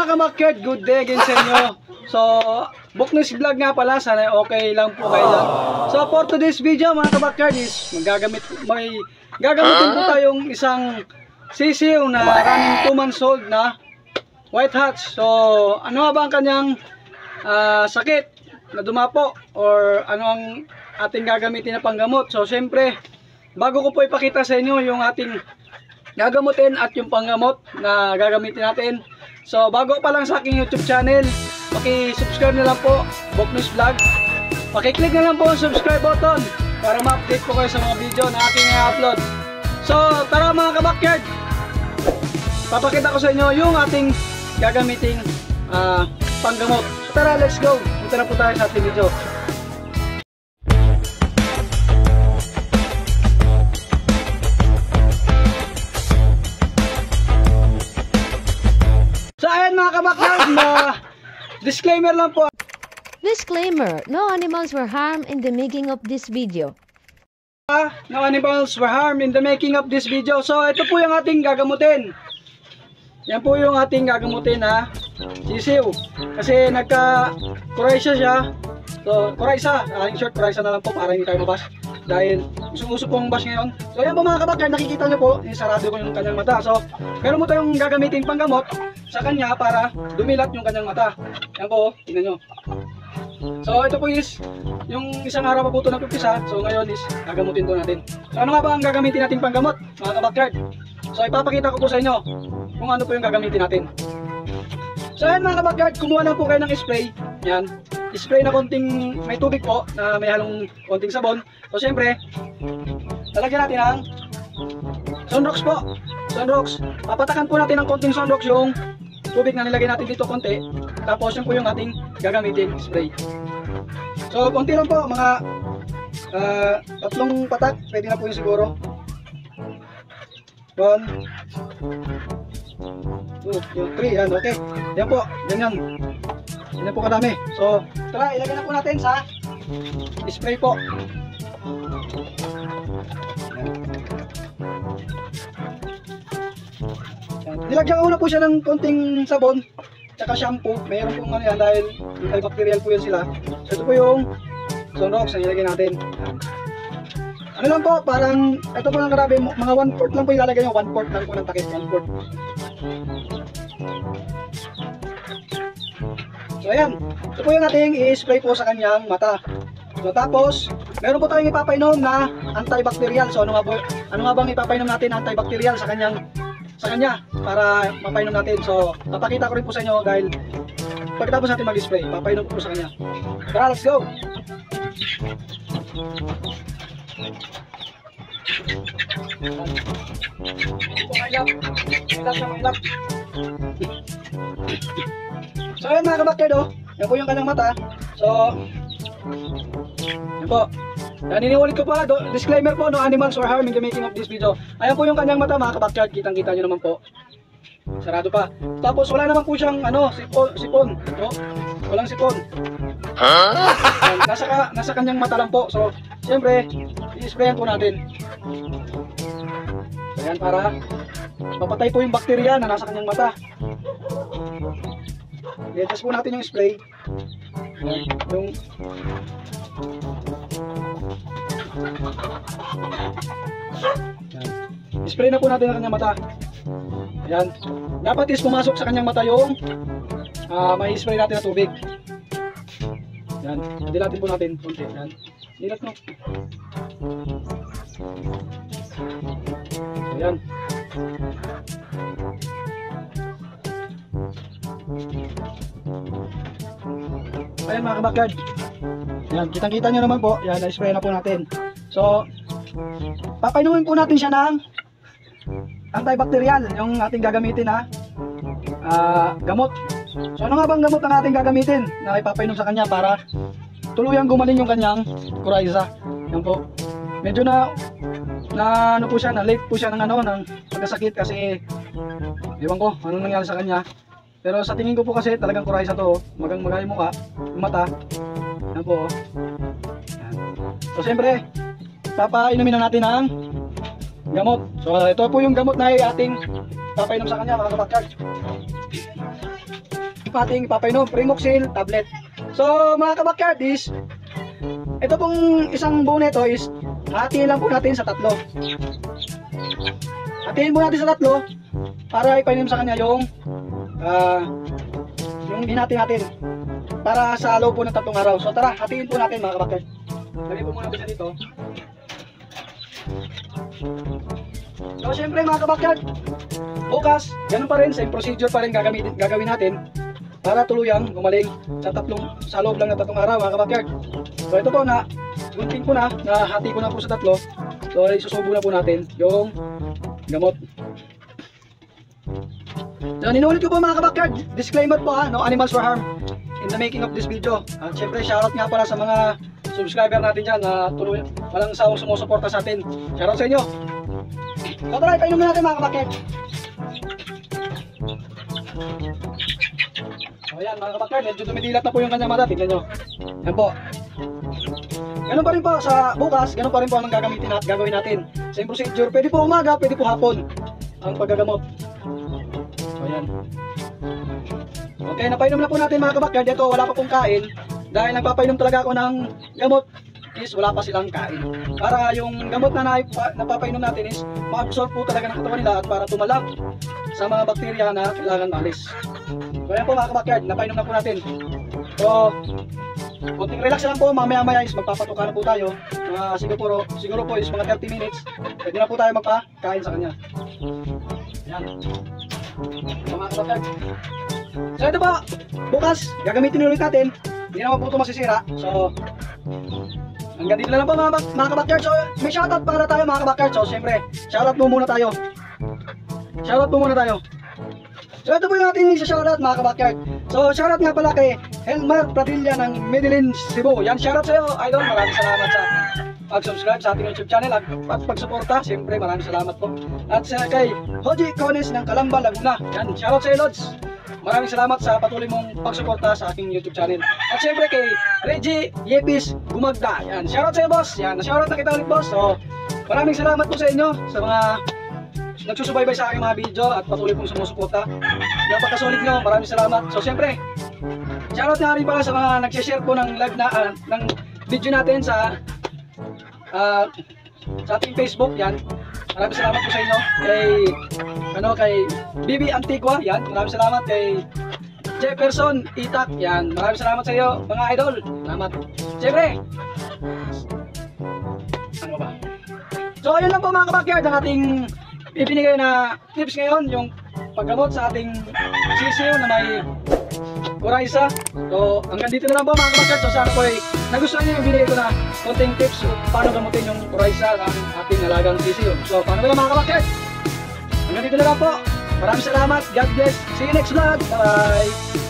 mga kabakyard, good day again sa inyo. So, Buknoy's Vlog nga pala, sana okay lang po kayo dyan. So, for today's video mga kabakyard is gagamitin po tayong isang sisiw na running 2 months old na white hatch. So, ano ba ang kanyang sakit na dumapo or ano ang ating gagamitin na panggamot. So, syempre, bago ko po ipakita sa inyo yung ating gagamutin at yung panggamot na gagamitin natin. So, bago pa lang sa aking YouTube channel, paki-subscribe na lang po, Buknoy's Vlog. Paki-click na lang po ang subscribe button para ma-update po kayo sa mga video na aking i-upload. So, tara mga kabakyard, papakita ko sa inyo yung ating gagamiting panggamot. So, tara, let's go. Punta na po tayo sa ating video. So, ayan mga kabakyard, disclaimer lang po. Disclaimer, no animals were harmed in the making of this video. No animals were harmed in the making of this video. So, ito po yung ating gagamutin. Yan po yung ating gagamutin na sisiw. Kasi nagka-kuraysa siya. So, kuraysa. In short, kuraysa na lang po para hindi tayo mabas. Dahil usong-uso pong bash ngayon. So, yan po mga kabakyard, nakikita nyo po, sarado ko yung kanyang mata. So, meron mo tayong gagamitin panggamot sa kanya para dumilat yung kanyang mata. Yan po, tingnan nyo. So, ito po is yung isang araw pa po ito nagpipisa. So, ngayon is gagamutin po natin. So, ano nga ba ang gagamitin natin panggamot, mga kabakyard? So, ipapakita ko po sa inyo kung ano po yung gagamitin natin. So, ayan mga kabakyard, kumuha lang po kayo ng spray. Yan. Spray na konting may tubig po na may halong konting sabon. So syempre, lalagyan natin ng Sunrox po. Sunrox. Papatakan po natin ng konting Sunrox yung tubig na nilagay natin dito konti. Tapos yun po yung ating gagamitin spray. So konti lang po, mga 3 patak. Pwede na po yun siguro. 1, 2, 3. Yan, okay. Yan po, ganyan. Yan po kadami. So, tara, ilagay na po natin sa spray po. Nilagyan ko na po siya ng konting sabon tsaka shampoo. Mayroon pong ano yan dahil antibacterial po yan sila. So, ito po yung Sunrox na ilagay natin. Ano lang po, parang ito po lang grabe, mga 1/4 lang po ilalagay nyo. 1/4 lang po ng takip. 1/4. So ayan, ito po yung ating i-spray po sa kanyang mata. So tapos, meron po tayong ipapainom na antibacterial. So ano nga bang ipapainom natin na antibacterial sa kanya para mapainom natin. So papakita ko rin po sa inyo dahil pagkatapos natin mag-spray, papainom po sa kanya. Tara, let's go! So ayan mga kabakyard, yan po yung kanyang mata. So yan po, naniniulit ko pa, disclaimer po, no animals were harmed in the making of this video. Ayan po yung kanyang mata mga kabakyard, kitang kita nyo naman po. Sarado pa. Tapos wala naman po siyang sipon, no? Walang sipon. Nasa kanyang mata lang po. So siyempre, i-sprayan po natin. So yan, para mapatay po yung bakterya na nasa kanyang mata. I-adjust po natin yung spray. Spray na po natin ang kanyang mata. Ayan. Dapat is pumasok sa kanyang mata yung may spray natin na tubig. Ayan. Dilatin po natin konti. Ayan. Dilat no. Ayan. Ayan mga kabakyard. Ayan, kitang-kita nyo naman po. Ayan, na-spray na po natin. So, papainumin po natin siya ng antibacterial, yung ating gagamitin na gamot. So, ano nga bang gamot ang ating gagamitin na ipapainom sa kanya para tuluyang gumaling yung kanyang kuraysa? Yan po. Medyo na ano po siya, na late po siya ng pagkasakit kasi ewan ko anong nangyari sa kanya. Pero sa tingin ko po kasi talagang kuraysa to, magay mukha, yung mata. Yan po. Yan. So siyempre, papainumin na natin ang gamot. So ito po yung gamot na ating papainom sa kanya mga kabakyard. ating papainom, Primoxil tablet. So mga kabakyardis, ito pong isang buo nito is hatiin lang po natin sa 3. Hatiin po natin sa 3 para ipainom sa kanya yung hinati natin para sa loob po ng 3 araw. So tara, hatiin po natin mga kabakyard. Lagay po muna po siya dito. So syempre mga kabakyard, bukas, ganun pa rin, same procedure pa rin gagawin natin para tuluyang gumaling sa loob lang ng 3 araw mga kabakyard. So ito po na, gunting ko na, nahati ko na po sa 3. So isusubo na po natin yung gamot. So ninulit ko po mga kabakyard, disclaimer po no animals were harmed in the making of this video. At syempre shoutout nga pala sa mga subscriber natin dyan na walang sawang sumusuporta sa atin. Shoutout sa inyo. So tara, ipainom na natin mga kabakyard. So ayan mga kabakyard, medyo dumidilat na po yung kanyang mata. Tignan nyo. Yan po. Ganun pa rin po sa bukas, ganun pa rin po ang gagawin natin. Same procedure, pwede po umaga, pwede po hapon ang paggagamot. So ayan. Okay, napainom na po natin mga kabakyard. Ito wala pa pong kain dahil nagpapainom talaga ako ng gamot is wala pa silang kain. Para yung gamot na napapainom natin is ma-absorb po talaga ng katawan nila at para tumalak sa mga bakterya na kailangan maalis. So ayan po mga kabakyard, napainom na po natin. So konting relax lang po, mamaya-maya is magpapatuka na po tayo. Siguro po is mga 30 minutes. Pwede na po tayo magpakain sa kanya. Ayan. So mga kabakyard. So ito po, bukas gagamitin ulit natin. Hindi naman po ito masisira. So hanggang dito na lang po mga kabakyard. So may shoutout para tayo mga kabakyard. So syempre, shoutout po muna tayo. So ito po yung ating shoutout mga kabakyard. So shoutout nga pala kay Elmar Pradilla ng Medellin, Cebu. Yan, shoutout sa iyo idol. Maraming salamat sa pag-subscribe sa ating YouTube channel at pag-suporta. Siyempre maraming salamat po. At kay Hoji Cones ng Calamba, Laguna. Yan, shoutout sa iyo Lods. Maraming salamat sa patuloy mong pagsuporta sa aking YouTube channel. At syempre kay Reggie Yepis Gumagda. Yan, shoutout sa iyo boss. Yan, shoutout na kita ulit boss. So maraming salamat po sa inyo sa mga nagsusubaybay sa aking mga video at patuloy pong sumusuporta. Napakasolid nyo, maraming salamat. So syempre, shoutout nga rin pala sa mga nag-share po ng live na ng video natin sa ating Facebook. Yan, maraming salamat po sa inyo. Kay Bibi Antigua, yan, maraming salamat. Kay Jefferson Itak, yan, maraming salamat sa iyo mga idol. Salamat. Syempre, ano ba? So ayun lang po mga kabakyard ang ating ibinigay na tips ngayon, yung paggamot sa ating sisiw na may Coryza. So hanggang dito na lang po mga kabakyard. So sana po ay nagustuhan niyo yung binigay ko na konting tips paano gamutin yung Coryza ng ating alagang sisiw. So paano ba lang mga kabakyard? Hanggang dito na lang po. Maraming salamat. God bless. See you next vlog. Bye.